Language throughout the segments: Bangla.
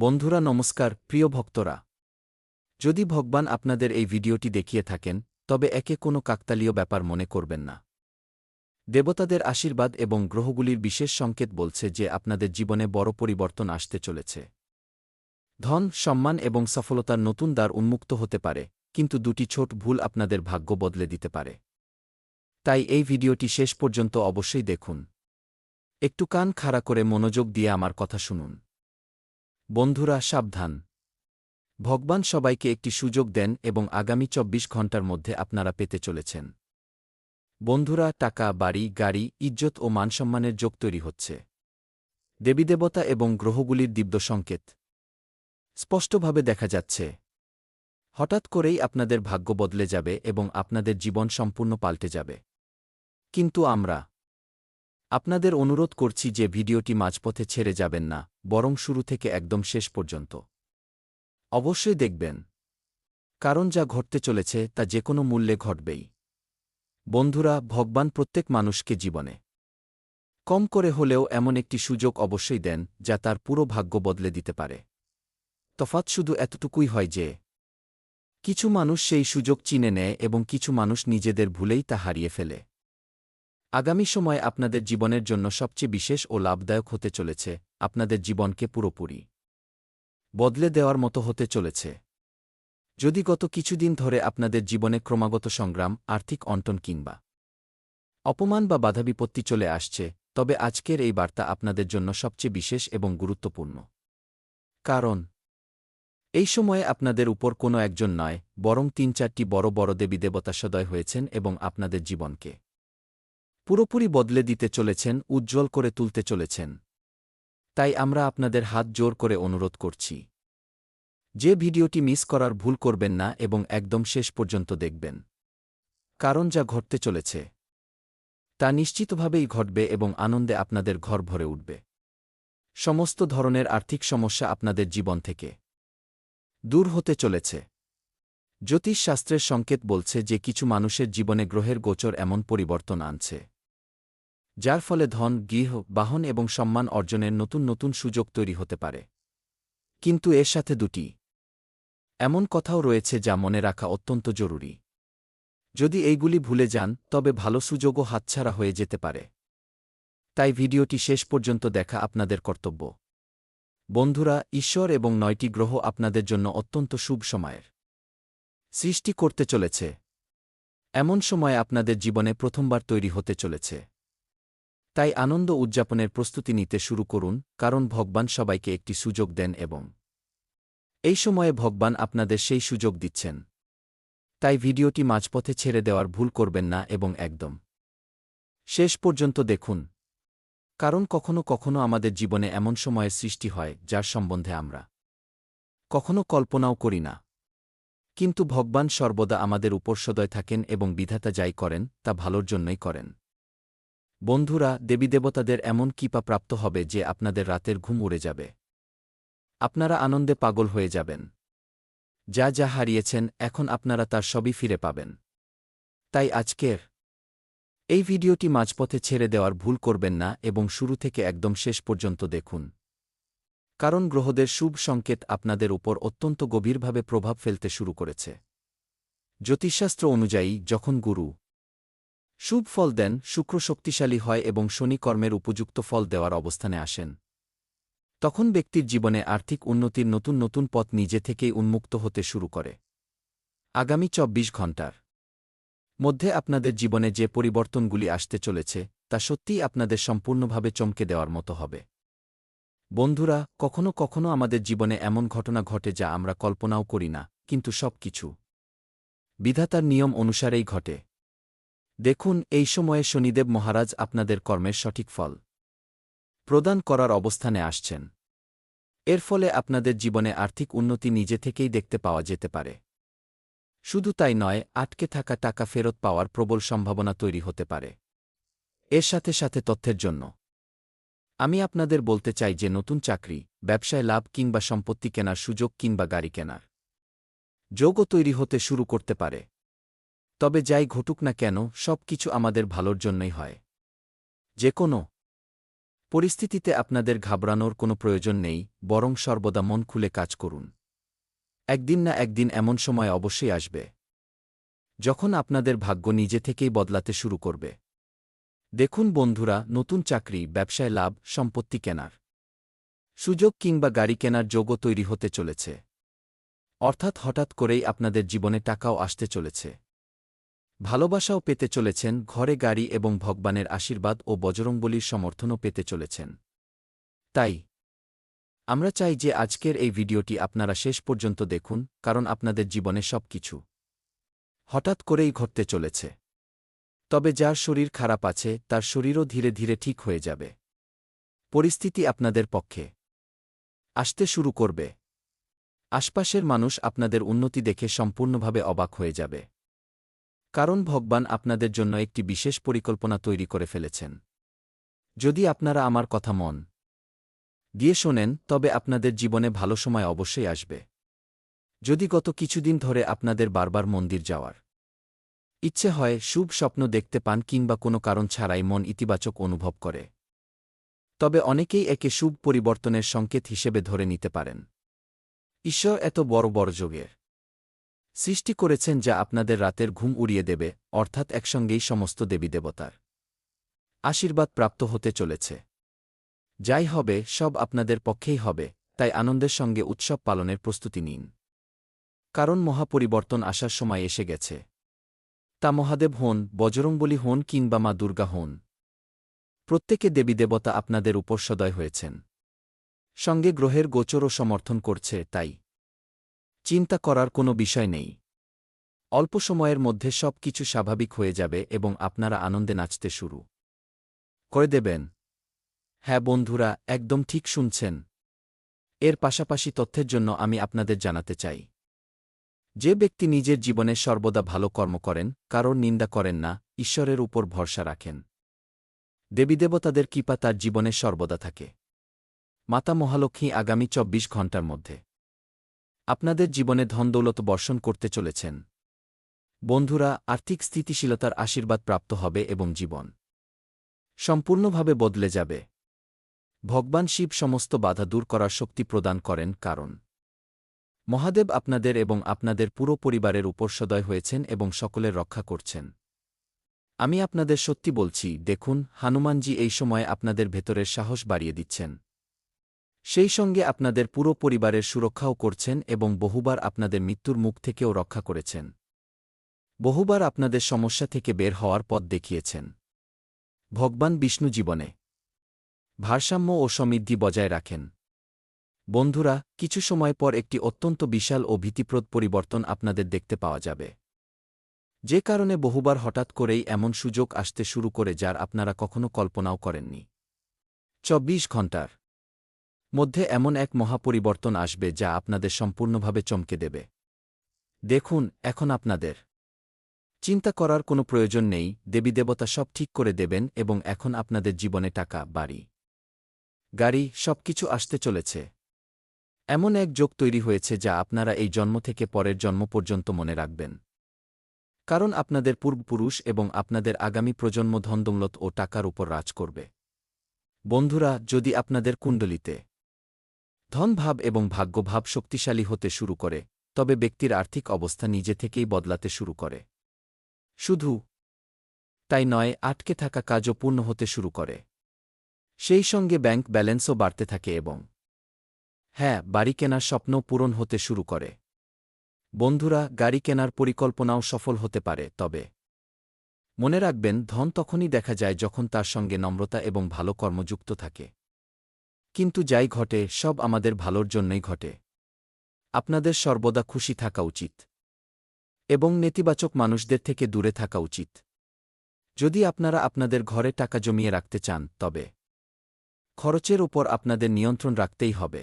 বন্ধুরা নমস্কার, প্রিয় ভক্তরা। যদি ভগবান আপনাদের এই ভিডিওটি দেখিয়ে থাকেন, তবে একে কোনো কাকতালীয় ব্যাপার মনে করবেন না। দেবতাদের আশীর্বাদ এবং গ্রহগুলির বিশেষ সংকেত বলছে যে আপনাদের জীবনে বড় পরিবর্তন আসতে চলেছে। ধন, সম্মান এবং সফলতার নতুন দ্বার উন্মুক্ত হতে পারে, কিন্তু দুটি ছোট ভুল আপনাদের ভাগ্য বদলে দিতে পারে। তাই এই ভিডিওটি শেষ পর্যন্ত অবশ্যই দেখুন। একটু কান খাড়া করে মনোযোগ দিয়ে আমার কথা শুনুন। বন্ধুরা সাবধান। ভগবান সবাইকে একটি সুযোগ দেন এবং আগামী ২৪ ঘণ্টার মধ্যে আপনারা পেতে চলেছেন। বন্ধুরা, টাকা, বাড়ি, গাড়ি, ইজ্জত ও মানসম্মানের যোগ তৈরি হচ্ছে। দেবীদেবতা এবং গ্রহগুলির দিব্য সংকেত স্পষ্টভাবে দেখা যাচ্ছে। হঠাৎ করেই আপনাদের ভাগ্য বদলে যাবে এবং আপনাদের জীবন সম্পূর্ণ পাল্টে যাবে। কিন্তু আমরা আপনাদের অনুরোধ করছি যে ভিডিওটি মাঝপথে ছেড়ে যাবেন না, বরং শুরু থেকে একদম শেষ পর্যন্ত অবশ্যই দেখবেন। কারণ যা ঘটতে চলেছে তা যে কোনো মূল্যে ঘটবেই। বন্ধুরা, ভগবান প্রত্যেক মানুষকে জীবনে কম করে হলেও এমন একটি সুযোগ অবশ্যই দেন যা তার পুরো ভাগ্য বদলে দিতে পারে। তফাৎ শুধু এতটুকুই হয় যে কিছু মানুষ সেই সুযোগ চিনে নেয় এবং কিছু মানুষ নিজেদের ভুলেই তা হারিয়ে ফেলে। আগামী সময় আপনাদের জীবনের জন্য সবচেয়ে বিশেষ ও লাভদায়ক হতে চলেছে, আপনাদের জীবনকে পুরোপুরি বদলে দেওয়ার মতো হতে চলেছে। যদি গত কিছুদিন ধরে আপনাদের জীবনে ক্রমাগত সংগ্রাম, আর্থিক অনটন কিংবা অপমান বা বাধাবিপত্তি চলে আসছে, তবে আজকের এই বার্তা আপনাদের জন্য সবচেয়ে বিশেষ এবং গুরুত্বপূর্ণ। কারণ এই সময়ে আপনাদের উপর কোনো একজন নয়, বরং ৩-৪টি বড় বড় দেবীদেবতা সদয় হয়েছেন এবং আপনাদের জীবনকে পুরোপুরি বদলে দিতে চলেছেন, উজ্জ্বল করে তুলতে চলেছেন। তাই আমরা আপনাদের হাত জোর করে অনুরোধ করছি যে ভিডিওটি মিস করার ভুল করবেন না এবং একদম শেষ পর্যন্ত দেখবেন। কারণ যা ঘটতে চলেছে তা নিশ্চিতভাবেই ঘটবে এবং আনন্দে আপনাদের ঘর ভরে উঠবে। সমস্ত ধরনের আর্থিক সমস্যা আপনাদের জীবন থেকে দূর হতে চলেছে। জ্যোতিষশাস্ত্রের সংকেত বলছে যে কিছু মানুষের জীবনে গ্রহের গোচর এমন পরিবর্তন আনছে যার ফলে ধন, গৃহ, বাহন এবং সম্মান অর্জনের নতুন নতুন সুযোগ তৈরি হতে পারে। কিন্তু এর সাথে দুটি এমন কথাও রয়েছে যা মনে রাখা অত্যন্ত জরুরি। যদি এইগুলি ভুলে যান, তবে ভালো সুযোগও হাতছাড়া হয়ে যেতে পারে। তাই ভিডিওটি শেষ পর্যন্ত দেখা আপনাদের কর্তব্য। বন্ধুরা, ঈশ্বর এবং ৯টি গ্রহ আপনাদের জন্য অত্যন্ত শুভ সময়ের সৃষ্টি করতে চলেছে। এমন সময় আপনাদের জীবনে প্রথমবার তৈরি হতে চলেছে। তাই আনন্দ উদযাপনের প্রস্তুতি নিতে শুরু করুন, কারণ ভগবান সবাইকে একটি সুযোগ দেন এবং এই সময়ে ভগবান আপনাদের সেই সুযোগ দিচ্ছেন। তাই ভিডিওটি মাঝপথে ছেড়ে দেওয়ার ভুল করবেন না এবং একদম শেষ পর্যন্ত দেখুন। কারণ কখনো কখনো আমাদের জীবনে এমন সময়ের সৃষ্টি হয় যার সম্বন্ধে আমরা কখনো কল্পনাও করি না। কিন্তু ভগবান সর্বদা আমাদের উপর সদয় থাকেন এবং বিধাতা যাই করেন তা ভালোর জন্যই করেন। বন্ধুরা, দেবীদেবতাদের এমন কৃপা প্রাপ্ত হবে যে আপনাদের রাতের ঘুম উড়ে যাবে। আপনারা আনন্দে পাগল হয়ে যাবেন। যা যা হারিয়েছেন, এখন আপনারা তার সবই ফিরে পাবেন। তাই আজকের এই ভিডিওটি মাঝপথে ছেড়ে দেওয়ার ভুল করবেন না এবং শুরু থেকে একদম শেষ পর্যন্ত দেখুন। কারণ গ্রহদের শুভ সংকেত আপনাদের উপর অত্যন্ত গভীরভাবে প্রভাব ফেলতে শুরু করেছে। জ্যোতিষশাস্ত্র অনুযায়ী যখন গুরু শুভ ফল দেন, শুক্র শক্তিশালী হয় এবং শনি কর্মের উপযুক্ত ফল দেওয়ার অবস্থানে আসেন, তখন ব্যক্তির জীবনে আর্থিক উন্নতির নতুন নতুন পথ নিজে থেকেই উন্মুক্ত হতে শুরু করে। আগামী ২৪ ঘণ্টার মধ্যে আপনাদের জীবনে যে পরিবর্তনগুলি আসতে চলেছে তা সত্যিই আপনাদের সম্পূর্ণভাবে চমকে দেওয়ার মতো হবে। বন্ধুরা, কখনো কখনো আমাদের জীবনে এমন ঘটনা ঘটে যা আমরা কল্পনাও করি না, কিন্তু সব কিছু বিধাতার নিয়ম অনুসারেই ঘটে। দেখুন, এই সময়ে শনিদেব মহারাজ আপনাদের কর্মের সঠিক ফল প্রদান করার অবস্থানে আসছেন। এর ফলে আপনাদের জীবনে আর্থিক উন্নতি নিজে থেকেই দেখতে পাওয়া যেতে পারে। শুধু তাই নয়, আটকে থাকা টাকা ফেরত পাওয়ার প্রবল সম্ভাবনা তৈরি হতে পারে। এর সাথে সাথে তথ্যের জন্য আমি আপনাদের বলতে চাই যে নতুন চাকরি, ব্যবসায় লাভ কিংবা সম্পত্তি কেনার সুযোগ কিংবা গাড়ি কেনার যোগও তৈরি হতে শুরু করতে পারে। তবে যাই ঘটুক না কেন, সব কিছু আমাদের ভালোর জন্যই হয়। যে কোনো পরিস্থিতিতে আপনাদের ঘাবড়ানোর কোনো প্রয়োজন নেই, বরং সর্বদা মন খুলে কাজ করুন। একদিন না একদিন এমন সময় অবশ্যই আসবে যখন আপনাদের ভাগ্য নিজে থেকেই বদলাতে শুরু করবে। দেখুন বন্ধুরা, নতুন চাকরি, ব্যবসায় লাভ, সম্পত্তি কেনার সুযোগ কিংবা গাড়ি কেনার যোগও তৈরি হতে চলেছে। অর্থাৎ হঠাৎ করেই আপনাদের জীবনে টাকাও আসতে চলেছে। ভালোবাসাও পেতে চলেছেন, ঘরে গাড়ি এবং ভগবানের আশীর্বাদ ও বজরংবলীর সমর্থনও পেতে চলেছেন। তাই আমরা চাই যে আজকের এই ভিডিওটি আপনারা শেষ পর্যন্ত দেখুন, কারণ আপনাদের জীবনে সব কিছু হঠাৎ করেই ঘটতে চলেছে। তবে যার শরীর খারাপ আছে তার শরীরও ধীরে ধীরে ঠিক হয়ে যাবে। পরিস্থিতি আপনাদের পক্ষে আসতে শুরু করবে। আশপাশের মানুষ আপনাদের উন্নতি দেখে সম্পূর্ণভাবে অবাক হয়ে যাবে। কারণ ভগবান আপনাদের জন্য একটি বিশেষ পরিকল্পনা তৈরি করে ফেলেছেন। যদি আপনারা আমার কথা মন দিয়ে শোনেন, তবে আপনাদের জীবনে ভালো সময় অবশ্যই আসবে। যদি গত কিছুদিন ধরে আপনাদের বারবার মন্দির যাওয়ার ইচ্ছে হয়, শুভ স্বপ্ন দেখতে পান কিংবা কোনো কারণ ছাড়াই মন ইতিবাচক অনুভব করে, তবে অনেকেই একে শুভ পরিবর্তনের সংকেত হিসেবে ধরে নিতে পারেন। ঈশ্বর এত বড় বড় যোগের সৃষ্টি করেছেন যা আপনাদের রাতের ঘুম উড়িয়ে দেবে, অর্থাৎ একসঙ্গেই সমস্ত দেবীদেবতার আশীর্বাদ প্রাপ্ত হতে চলেছে। যাই হবে সব আপনাদের পক্ষেই হবে, তাই আনন্দের সঙ্গে উৎসব পালনের প্রস্তুতি নিন। কারণ মহাপরিবর্তন আসার সময় এসে গেছে। তা মহাদেব হন, বজরংবলী হন কিংবা মা দুর্গা হন, প্রত্যেকে দেবীদেবতা আপনাদের উপর সদয় হয়েছেন। সঙ্গে গ্রহের গোচরও সমর্থন করছে, তাই চিন্তা করার কোনো বিষয় নেই। অল্প সময়ের মধ্যে সব কিছু স্বাভাবিক হয়ে যাবে এবং আপনারা আনন্দে নাচতে শুরু করে দেবেন। হ্যাঁ বন্ধুরা, একদম ঠিক শুনছেন। এর পাশাপাশি তথ্যের জন্য আমি আপনাদের জানাতে চাই, যে ব্যক্তি নিজের জীবনে সর্বদা ভালো কর্ম করেন, কারোর নিন্দা করেন না, ঈশ্বরের উপর ভরসা রাখেন, দেবীদেবতাদের কৃপা তার জীবনে সর্বদা থাকে। মাতা মহালক্ষ্মী আগামী ২৪ ঘণ্টার মধ্যে আপনাদের জীবনে ধনদৌলত বর্ষণ করতে চলেছেন। বন্ধুরা, আর্থিক স্থিতিশীলতার আশীর্বাদ প্রাপ্ত হবে এবং জীবন সম্পূর্ণভাবে বদলে যাবে। ভগবান শিব সমস্ত বাধা দূর করার শক্তি প্রদান করেন, কারণ মহাদেব আপনাদের এবং আপনাদের পুরো পরিবারের উপর সদয় হয়েছেন এবং সকলের রক্ষা করছেন। আমি আপনাদের সত্যি বলছি, দেখুন, হনুমানজি এই সময়ে আপনাদের ভেতরের সাহস বাড়িয়ে দিচ্ছেন। সেই সঙ্গে আপনাদের পুরো পরিবারের সুরক্ষাও করছেন এবং বহুবার আপনাদের মৃত্যুর মুখ থেকেও রক্ষা করেছেন। বহুবার আপনাদের সমস্যা থেকে বের হওয়ার পথ দেখিয়েছেন। ভগবান বিষ্ণু জীবনে ভারসাম্য ও সমৃদ্ধি বজায় রাখেন। বন্ধুরা, কিছু সময় পর একটি অত্যন্ত বিশাল ও ভীতিপ্রদ পরিবর্তন আপনাদের দেখতে পাওয়া যাবে, যে কারণে বহুবার হঠাৎ করেই এমন সুযোগ আসতে শুরু করে যার আপনারা কখনো কল্পনাও করেননি। ২৪ ঘণ্টার মধ্যে এমন এক মহাপরিবর্তন আসবে যা আপনাদের সম্পূর্ণভাবে চমকে দেবে। দেখুন, এখন আপনাদের চিন্তা করার কোনো প্রয়োজন নেই, দেবীদেবতা সব ঠিক করে দেবেন এবং এখন আপনাদের জীবনে টাকা, বাড়ি, গাড়ি সবকিছু আসতে চলেছে। এমন এক যোগ তৈরি হয়েছে যা আপনারা এই জন্ম থেকে পরের জন্ম পর্যন্ত মনে রাখবেন। কারণ আপনাদের পূর্বপুরুষ এবং আপনাদের আগামী প্রজন্ম ধনদৌলত ও টাকার উপর রাজ করবে। বন্ধুরা, যদি আপনাদের কুণ্ডলিতে ধনভাব এবং ভাগ্যভাব শক্তিশালী হতে শুরু করে, তবে ব্যক্তির আর্থিক অবস্থা নিজে থেকেই বদলাতে শুরু করে। শুধু তাই নয়, আটকে থাকা কাজও পূর্ণ হতে শুরু করে। সেই সঙ্গে ব্যাংক ব্যালেন্সও বাড়তে থাকে এবং হ্যাঁ, বাড়ি কেনার স্বপ্নও পূরণ হতে শুরু করে। বন্ধুরা, গাড়ি কেনার পরিকল্পনাও সফল হতে পারে, তবে মনে রাখবেন, ধন তখনই দেখা যায় যখন তার সঙ্গে নম্রতা এবং ভালো কর্মযুক্ত থাকে। কিন্তু যাই ঘটে, সব আমাদের ভালোর জন্যই ঘটে। আপনাদের সর্বদা খুশি থাকা উচিত এবং নেতিবাচক মানুষদের থেকে দূরে থাকা উচিত। যদি আপনারা আপনাদের ঘরে টাকা জমিয়ে রাখতে চান, তবে খরচের ওপর আপনাদের নিয়ন্ত্রণ রাখতেই হবে।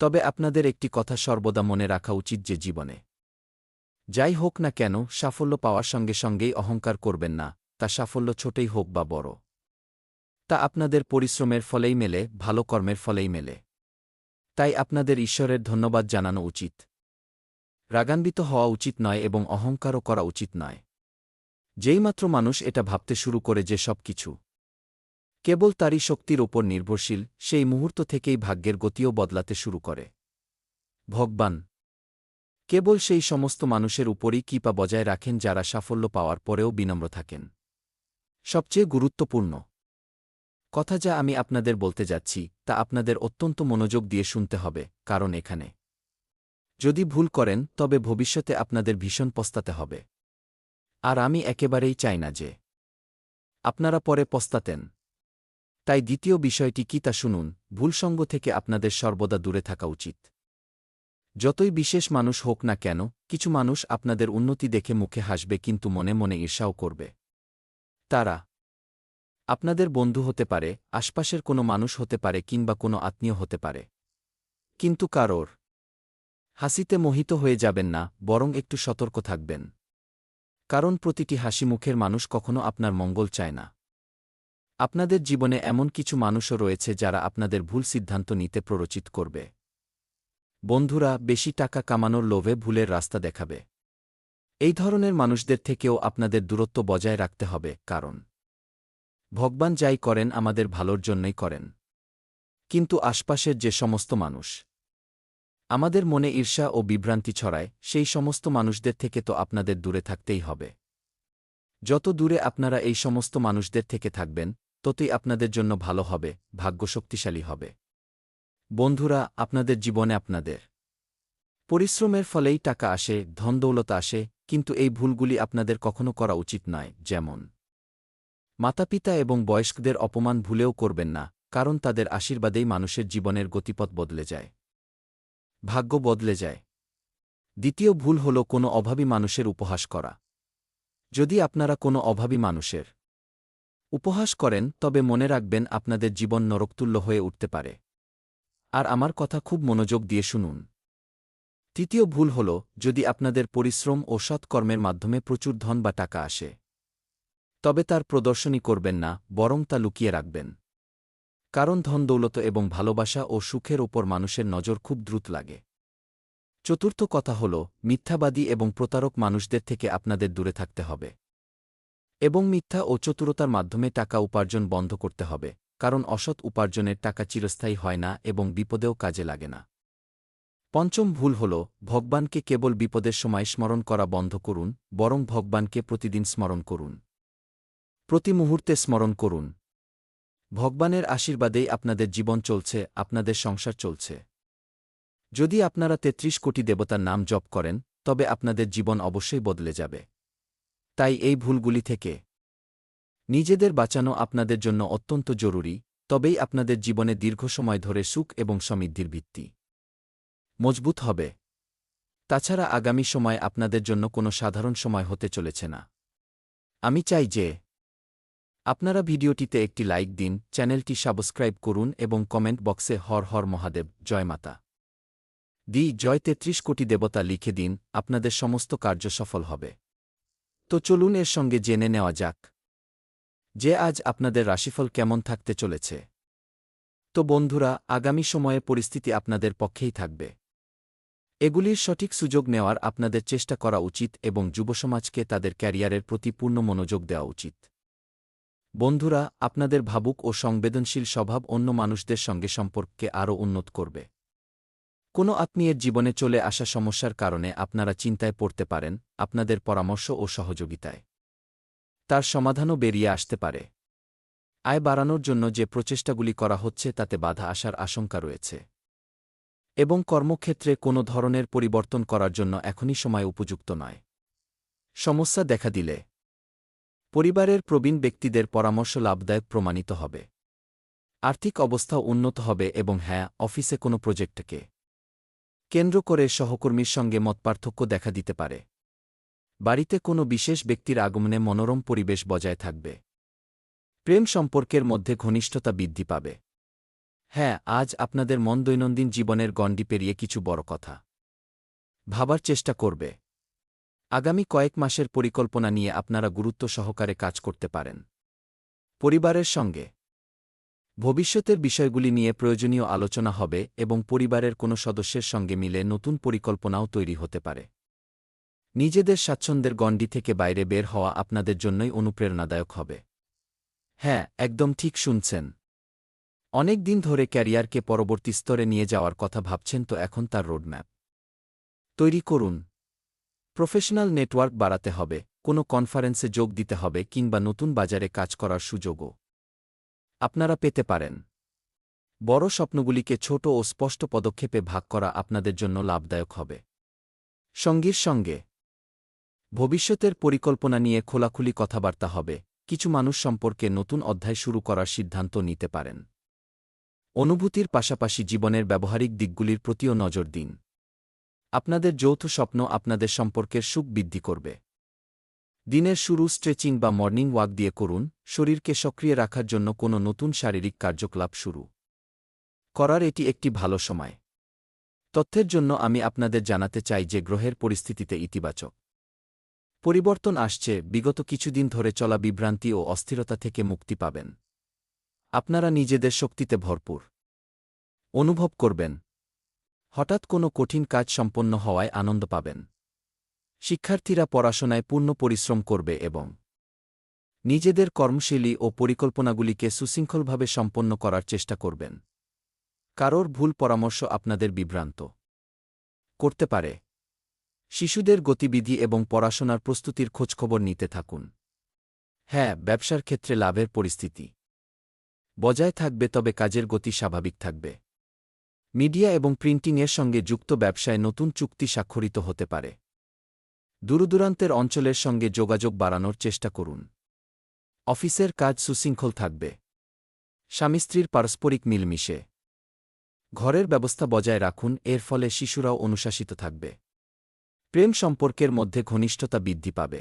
তবে আপনাদের একটি কথা সর্বদা মনে রাখা উচিত যে জীবনে যাই হোক না কেন, সাফল্য পাওয়ার সঙ্গে সঙ্গেই অহংকার করবেন না। তা সাফল্য ছোটই হোক বা বড়, তা আপনাদের পরিশ্রমের ফলেই মেলে, ভালো কর্মের ফলেই মেলে। তাই আপনাদের ঈশ্বরের ধন্যবাদ জানানো উচিত। রাগান্বিত হওয়া উচিত নয় এবং অহংকারও করা উচিত নয়। যেইমাত্র মানুষ এটা ভাবতে শুরু করে যে সব কিছু কেবল তারই শক্তির ওপর নির্ভরশীল, সেই মুহূর্ত থেকেই ভাগ্যের গতিও বদলাতে শুরু করে। ভগবান কেবল সেই সমস্ত মানুষের উপরই কৃপা বজায় রাখেন যারা সাফল্য পাওয়ার পরেও বিনম্র থাকেন। সবচেয়ে গুরুত্বপূর্ণ কথা যা আমি আপনাদের বলতে যাচ্ছি তা আপনাদের অত্যন্ত মনোযোগ দিয়ে শুনতে হবে, কারণ এখানে যদি ভুল করেন তবে ভবিষ্যতে আপনাদের ভীষণ পস্তাতে হবে। আর আমি একেবারেই চাই না যে আপনারা পরে পস্তাতেন। তাই দ্বিতীয় বিষয়টি কি তা শুনুন। ভুলসঙ্গ থেকে আপনাদের সর্বদা দূরে থাকা উচিত। যতই বিশেষ মানুষ হোক না কেন, কিছু মানুষ আপনাদের উন্নতি দেখে মুখে হাসবে কিন্তু মনে মনে ঈর্ষাও করবে। তারা আপনাদের বন্ধু হতে পারে, আশপাশের কোনো মানুষ হতে পারে কিংবা কোনো আত্মীয় হতে পারে। কিন্তু কারোর হাসিতে মোহিত হয়ে যাবেন না, বরং একটু সতর্ক থাকবেন। কারণ প্রতিটি হাসিমুখের মানুষ কখনো আপনার মঙ্গল চায় না। আপনাদের জীবনে এমন কিছু মানুষও রয়েছে যারা আপনাদের ভুল সিদ্ধান্ত নিতে প্ররোচিত করবে। বন্ধুরা বেশি টাকা কামানোর লোভে ভুলের রাস্তা দেখাবে। এই ধরনের মানুষদের থেকেও আপনাদের দূরত্ব বজায় রাখতে হবে, কারণ ভগবান যাই করেন আমাদের ভালোর জন্যই করেন। কিন্তু আশপাশের যে সমস্ত মানুষ আমাদের মনে ঈর্ষা ও বিভ্রান্তি ছড়ায়, সেই সমস্ত মানুষদের থেকে তো আপনাদের দূরে থাকতেই হবে। যত দূরে আপনারা এই সমস্ত মানুষদের থেকে থাকবেন, ততই আপনাদের জন্য ভালো হবে, ভাগ্য শক্তিশালী হবে। বন্ধুরা আপনাদের জীবনে আপনাদের পরিশ্রমের ফলেই টাকা আসে, ধনদৌলত আসে, কিন্তু এই ভুলগুলি আপনাদের কখনো করা উচিত নয়। যেমন মাতাপিতা এবং বয়স্কদের অপমান ভুলেও করবেন না, কারণ তাদের আশীর্বাদেই মানুষের জীবনের গতিপথ বদলে যায়, ভাগ্য বদলে যায়। দ্বিতীয় ভুল হল কোনো অভাবী মানুষের উপহাস করা। যদি আপনারা কোনো অভাবী মানুষের উপহাস করেন তবে মনে রাখবেন আপনাদের জীবন নরকতুল্য হয়ে উঠতে পারে। আর আমার কথা খুব মনোযোগ দিয়ে শুনুন। তৃতীয় ভুল হল যদি আপনাদের পরিশ্রম ও সৎকর্মের মাধ্যমে প্রচুর ধন বা টাকা আসে, তবে তার প্রদর্শনী করবেন না, বরং তা লুকিয়ে রাখবেন। কারণ ধন দৌলত এবং ভালোবাসা ও সুখের ওপর মানুষের নজর খুব দ্রুত লাগে। চতুর্থ কথা হল মিথ্যাবাদী এবং প্রতারক মানুষদের থেকে আপনাদের দূরে থাকতে হবে এবং মিথ্যা ও চতুরতার মাধ্যমে টাকা উপার্জন বন্ধ করতে হবে, কারণ অসৎ উপার্জনের টাকা চিরস্থায়ী হয় না এবং বিপদেও কাজে লাগে না। পঞ্চম ভুল হল ভগবানকে কেবল বিপদের সময় স্মরণ করা বন্ধ করুন, বরং ভগবানকে প্রতিদিন স্মরণ করুন, প্রতি মুহূর্তে স্মরণ করুন। ভগবানের আশীর্বাদেই আপনাদের জীবন চলছে, আপনাদের সংসার চলছে। যদি আপনারা ৩৩ কোটি দেবতার নাম জপ করেন তবে আপনাদের জীবন অবশ্যই বদলে যাবে। তাই এই ভুলগুলি থেকে নিজেদের বাঁচানো আপনাদের জন্য অত্যন্ত জরুরি, তবেই আপনাদের জীবনে দীর্ঘ সময় ধরে সুখ এবং সমৃদ্ধির ভিত্তি মজবুত হবে। তাছাড়া আগামী সময় আপনাদের জন্য কোনো সাধারণ সময় হতে চলেছে না। আমি চাই যে আপনারা ভিডিওটিতে একটি লাইক দিন, চ্যানেলটি সাবস্ক্রাইব করুন এবং কমেন্ট বক্সে হর হর মহাদেব, জয় মাতা দি জয় ৩৩ কোটি দেবতা লিখে দিন, আপনাদের সমস্ত কার্য সফল হবে। তো চলুন এর সঙ্গে জেনে নেওয়া যাক যে আজ আপনাদের রাশিফল কেমন থাকতে চলেছে। তো বন্ধুরা আগামী সময়ে পরিস্থিতি আপনাদের পক্ষেই থাকবে। এগুলির সঠিক সুযোগ নেওয়ার আপনাদের চেষ্টা করা উচিত এবং যুবসমাজকে তাদের ক্যারিয়ারের প্রতি পূর্ণ মনোযোগ দেওয়া উচিত। বন্ধুরা আপনাদের ভাবুক ও সংবেদনশীল স্বভাব অন্য মানুষদের সঙ্গে সম্পর্ককে আরও উন্নত করবে। কোনো আত্মীয়ের জীবনে চলে আসা সমস্যার কারণে আপনারা চিন্তায় পড়তে পারেন, আপনাদের পরামর্শ ও সহযোগিতায় তার সমাধানও বেরিয়ে আসতে পারে। আয় বাড়ানোর জন্য যে প্রচেষ্টাগুলি করা হচ্ছে তাতে বাধা আসার আশঙ্কা রয়েছে এবং কর্মক্ষেত্রে কোনো ধরনের পরিবর্তন করার জন্য এখনই সময় উপযুক্ত নয়। সমস্যা দেখা দিলে পরিবারের প্রবীণ ব্যক্তিদের পরামর্শ লাভদায়ক প্রমাণিত হবে। আর্থিক অবস্থাও উন্নত হবে এবং হ্যাঁ, অফিসে কোনো প্রজেক্টকে কেন্দ্র করে সহকর্মীর সঙ্গে মতপার্থক্য দেখা দিতে পারে। বাড়িতে কোনো বিশেষ ব্যক্তির আগমনে মনোরম পরিবেশ বজায় থাকবে। প্রেম সম্পর্কের মধ্যে ঘনিষ্ঠতা বৃদ্ধি পাবে। হ্যাঁ, আজ আপনাদের মন দৈনন্দিন জীবনের গণ্ডি পেরিয়ে কিছু বড় কথা ভাবার চেষ্টা করবে। আগামী কয়েক মাসের পরিকল্পনা নিয়ে আপনারা গুরুত্ব সহকারে কাজ করতে পারেন। পরিবারের সঙ্গে ভবিষ্যতের বিষয়গুলি নিয়ে প্রয়োজনীয় আলোচনা হবে এবং পরিবারের কোনো সদস্যের সঙ্গে মিলে নতুন পরিকল্পনাও তৈরি হতে পারে। নিজেদের স্বাচ্ছন্দ্যের গণ্ডি থেকে বাইরে বের হওয়া আপনাদের জন্যই অনুপ্রেরণাদায়ক হবে। হ্যাঁ, একদম ঠিক শুনছেন। অনেক দিন ধরে ক্যারিয়ারকে পরবর্তী স্তরে নিয়ে যাওয়ার কথা ভাবছেন, তো এখন তার রোডম্যাপ তৈরি করুন। প্রফেশনাল নেটওয়ার্ক বাড়াতে হবে, কোনো কনফারেন্সে যোগ দিতে হবে কিংবা নতুন বাজারে কাজ করার সুযোগও আপনারা পেতে পারেন। বড় স্বপ্নগুলিকে ছোট ও স্পষ্ট পদক্ষেপে ভাগ করা আপনাদের জন্য লাভদায়ক হবে। সঙ্গীর সঙ্গে ভবিষ্যতের পরিকল্পনা নিয়ে খোলাখুলি কথাবার্তা হবে, কিছু মানুষ সম্পর্কে নতুন অধ্যায় শুরু করার সিদ্ধান্ত নিতে পারেন। অনুভূতির পাশাপাশি জীবনের ব্যবহারিক দিকগুলির প্রতিও নজর দিন। আপনাদের যৌথ স্বপ্ন আপনাদের সম্পর্কের সুখ বৃদ্ধি করবে। দিনের শুরু স্ট্রেচিং বা মর্নিং ওয়াক দিয়ে করুন, শরীরকে সক্রিয় রাখার জন্য কোনো নতুন শারীরিক কার্যকলাপ শুরু করার এটি একটি ভালো সময়। তথ্যের জন্য আমি আপনাদের জানাতে চাই যে গ্রহের পরিস্থিতিতে ইতিবাচক পরিবর্তন আসছে, বিগত কিছুদিন ধরে চলা বিভ্রান্তি ও অস্থিরতা থেকে মুক্তি পাবেন। আপনারা নিজেদের শক্তিতে ভরপুর অনুভব করবেন। হঠাৎ কোনো কঠিন কাজ সম্পন্ন হওয়ায় আনন্দ পাবেন। শিক্ষার্থীরা পড়াশোনায় পূর্ণ পরিশ্রম করবে এবং নিজেদের কর্মশৈলী ও পরিকল্পনাগুলিকে সুশৃঙ্খলভাবে সম্পন্ন করার চেষ্টা করবেন। কারোর ভুল পরামর্শ আপনাদের বিভ্রান্ত করতে পারে। শিশুদের গতিবিধি এবং পড়াশোনার প্রস্তুতির খোঁজখবর নিতে থাকুন। হ্যাঁ, ব্যবসার ক্ষেত্রে লাভের পরিস্থিতি বজায় থাকবে, তবে কাজের গতি স্বাভাবিক থাকবে। মিডিয়া এবং প্রিন্টিংয়ের সঙ্গে যুক্ত ব্যবসায় নতুন চুক্তি স্বাক্ষরিত হতে পারে। দূরদূরান্তের অঞ্চলের সঙ্গে যোগাযোগ বাড়ানোর চেষ্টা করুন। অফিসের কাজ সুশৃঙ্খল থাকবে। স্বামী স্ত্রীর পারস্পরিক মিলমিশে ঘরের ব্যবস্থা বজায় রাখুন, এর ফলে শিশুরাও অনুশাসিত থাকবে। প্রেম সম্পর্কের মধ্যে ঘনিষ্ঠতা বৃদ্ধি পাবে।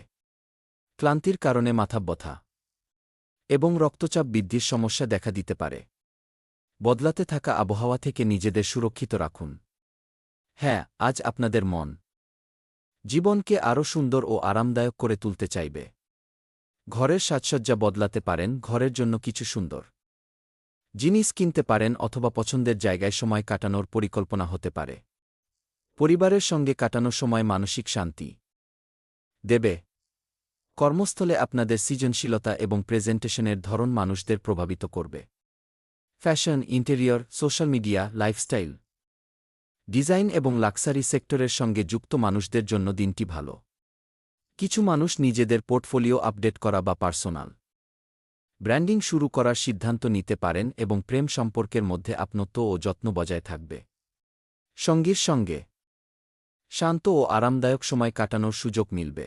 ক্লান্তির কারণে মাথা ব্যথা এবং রক্তচাপ বৃদ্ধির সমস্যা দেখা দিতে পারে। বদলাতে থাকা আবহাওয়া থেকে নিজেদের সুরক্ষিত রাখুন। হ্যাঁ, আজ আপনাদের মন জীবনকে আরও সুন্দর ও আরামদায়ক করে তুলতে চাইবে। ঘরের সাজসজ্জা বদলাতে পারেন, ঘরের জন্য কিছু সুন্দর জিনিস কিনতে পারেন অথবা পছন্দের জায়গায় সময় কাটানোর পরিকল্পনা হতে পারে। পরিবারের সঙ্গে কাটানো সময় মানসিক শান্তি দেবে। কর্মস্থলে আপনাদের সৃজনশীলতা এবং প্রেজেন্টেশনের ধরন মানুষদের প্রভাবিত করবে। Fashion, interior, social media, lifestyle, design এবং লাক্সারি সেক্টরের সঙ্গে যুক্ত মানুষদের জন্য দিনটি ভালো। কিছু মানুষ নিজেদের পোর্টফোলিও আপডেট করা বা পার্সোনাল ব্র্যান্ডিং শুরু করার সিদ্ধান্ত নিতে পারেন এবং প্রেম সম্পর্কের মধ্যে আপনত্ব ও যত্ন বজায় থাকবে। সঙ্গীর সঙ্গে শান্ত ও আরামদায়ক সময় কাটানোর সুযোগ মিলবে।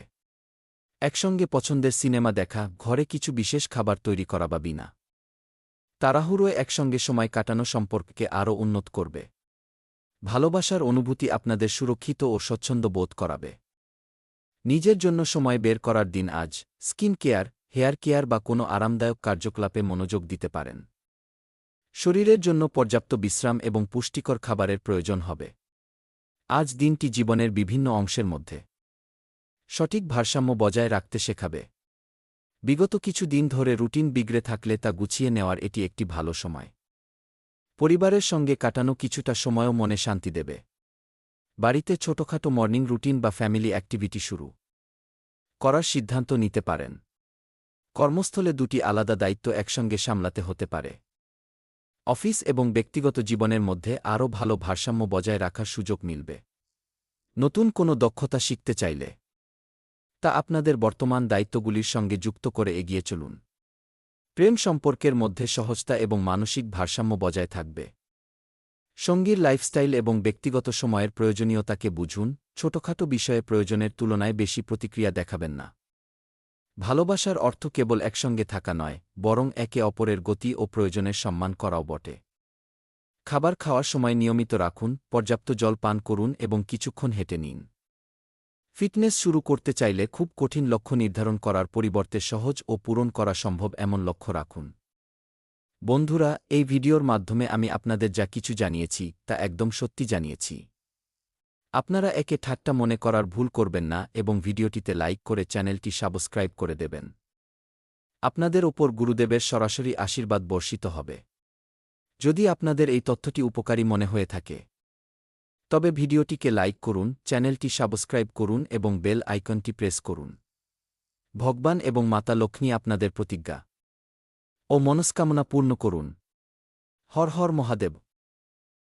একসঙ্গে পছন্দের সিনেমা দেখা, ঘরে কিছু বিশেষ খাবার তৈরি করা বা বিনা তাড়াহুড়োয় একসঙ্গে সময় কাটানো সম্পর্ককে আরও উন্নত করবে। ভালোবাসার অনুভূতি আপনাদের সুরক্ষিত ও স্বচ্ছন্দ বোধ করাবে। নিজের জন্য সময় বের করার দিন আজ। স্কিন কেয়ার, হেয়ার কেয়ার বা কোনো আরামদায়ক কার্যকলাপে মনোযোগ দিতে পারেন। শরীরের জন্য পর্যাপ্ত বিশ্রাম এবং পুষ্টিকর খাবারের প্রয়োজন হবে। আজ দিনটি জীবনের বিভিন্ন অংশের মধ্যে সঠিক ভারসাম্য বজায় রাখতে শেখাবে। বিগত কিছু দিন ধরে রুটিন বিগড়ে থাকলে তা গুছিয়ে নেওয়ার এটি একটি ভালো সময়। পরিবারের সঙ্গে কাটানো কিছুটা সময়ও মনে শান্তি দেবে। বাড়িতে ছোটখাটো মর্নিং রুটিন বা ফ্যামিলি অ্যাক্টিভিটি শুরু করার সিদ্ধান্ত নিতে পারেন। কর্মস্থলে দুটি আলাদা দায়িত্ব একসঙ্গে সামলাতে হতে পারে। অফিস এবং ব্যক্তিগত জীবনের মধ্যে আরও ভালো ভারসাম্য বজায় রাখার সুযোগ মিলবে। নতুন কোনো দক্ষতা শিখতে চাইলে তা আপনাদের বর্তমান দায়িত্বগুলির সঙ্গে যুক্ত করে এগিয়ে চলুন। প্রেম সম্পর্কের মধ্যে সহজতা এবং মানসিক ভারসাম্য বজায় থাকবে। সঙ্গীর লাইফস্টাইল এবং ব্যক্তিগত সময়ের প্রয়োজনীয়তাকে বুঝুন, ছোটখাটো বিষয়ে প্রয়োজনের তুলনায় বেশি প্রতিক্রিয়া দেখাবেন না। ভালোবাসার অর্থ কেবল একসঙ্গে থাকা নয়, বরং একে অপরের গতি ও প্রয়োজনের সম্মান করাও বটে। খাবার খাওয়ার সময় নিয়মিত রাখুন, পর্যাপ্ত জল পান করুন এবং কিছুক্ষণ হেঁটে নিন। ফিটনেস শুরু করতে চাইলে খুব কঠিন লক্ষ্য নির্ধারণ করার পরিবর্তে সহজ ও পূরণ করা সম্ভব এমন লক্ষ্য রাখুন। বন্ধুরা, এই ভিডিওর মাধ্যমে আমি আপনাদের যা কিছু জানিয়েছি তা একদম সত্যি জানিয়েছি। আপনারা একে ঠাট্টা মনে করার ভুল করবেন না এবং ভিডিওটিতে লাইক করে চ্যানেলটি সাবস্ক্রাইব করে দেবেন। আপনাদের ওপর গুরুদেবের সরাসরি আশীর্বাদ বর্ষিত হবে। যদি আপনাদের এই তথ্যটি উপকারী মনে হয়ে থাকে তবে ভিডিওটিকে লাইক করুন, চ্যানেলটি সাবস্ক্রাইব করুন এবং বেল আইকনটি প্রেস করুন। ভগবান এবং মাতা লক্ষ্মী আপনাদের প্রতিজ্ঞা ও মনস্কামনা পূর্ণ করুন। হর হর মহাদেব।